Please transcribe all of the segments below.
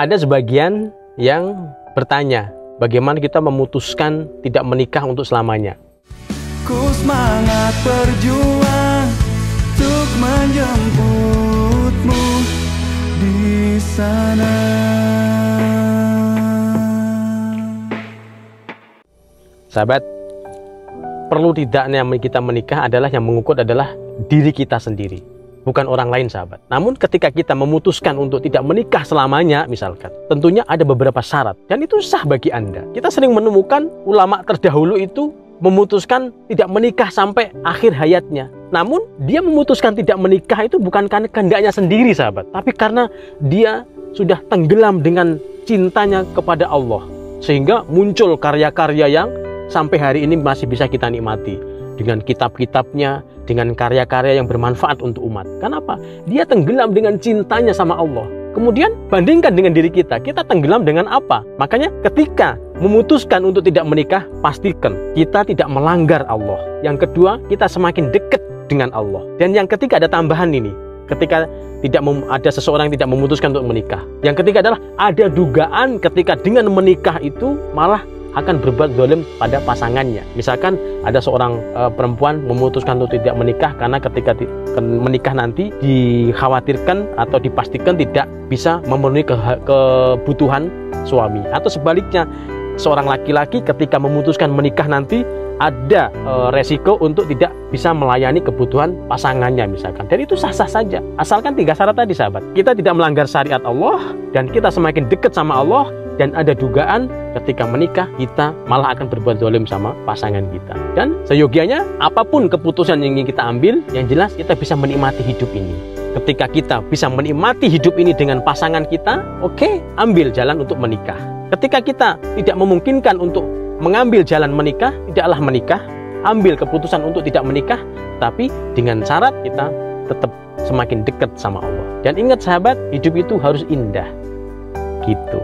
Ada sebagian yang bertanya, bagaimana kita memutuskan tidak menikah untuk selamanya? Ku semangat berjuang untuk menjemputmu di sana. Sahabat, perlu tidaknya kita menikah adalah yang mengukur adalah diri kita sendiri, bukan orang lain, sahabat. Namun ketika kita memutuskan untuk tidak menikah selamanya, misalkan, tentunya ada beberapa syarat, dan itu sah bagi Anda. Kita sering menemukan ulama terdahulu itu memutuskan tidak menikah sampai akhir hayatnya. Namun dia memutuskan tidak menikah itu bukan karena kehendaknya sendiri, sahabat, tapi karena dia sudah tenggelam dengan cintanya kepada Allah, sehingga muncul karya-karya yang sampai hari ini masih bisa kita nikmati, dengan kitab-kitabnya, dengan karya-karya yang bermanfaat untuk umat. Kenapa? Dia tenggelam dengan cintanya sama Allah. Kemudian bandingkan dengan diri kita, kita tenggelam dengan apa? Makanya ketika memutuskan untuk tidak menikah, pastikan kita tidak melanggar Allah. Yang kedua, kita semakin dekat dengan Allah. Dan yang ketiga, ada tambahan ini, ketika ada seseorang yang tidak memutuskan untuk menikah. Yang ketiga adalah ada dugaan ketika dengan menikah itu malah akan berbuat zalim pada pasangannya. Misalkan ada seorang perempuan memutuskan untuk tidak menikah karena ketika menikah nanti dikhawatirkan atau dipastikan tidak bisa memenuhi kebutuhan suami. Atau sebaliknya, seorang laki-laki ketika memutuskan menikah nanti ada resiko untuk tidak bisa melayani kebutuhan pasangannya misalkan. Dan itu sah-sah saja, asalkan 3 syarat tadi, sahabat. Kita tidak melanggar syariat Allah, dan kita semakin dekat sama Allah, dan ada dugaan ketika menikah kita malah akan berbuat zalim sama pasangan kita. Dan seyogianya apapun keputusan yang ingin kita ambil, yang jelas kita bisa menikmati hidup ini. Ketika kita bisa menikmati hidup ini dengan pasangan kita, oke, ambil jalan untuk menikah. Ketika kita tidak memungkinkan untuk mengambil jalan menikah, tidaklah menikah. Ambil keputusan untuk tidak menikah, tapi dengan syarat kita tetap semakin dekat sama Allah. Dan ingat, sahabat, hidup itu harus indah. Gitu.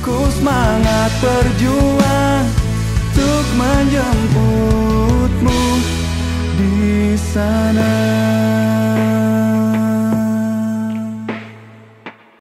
Ku semangat berjuang untuk menjemputmu di sana.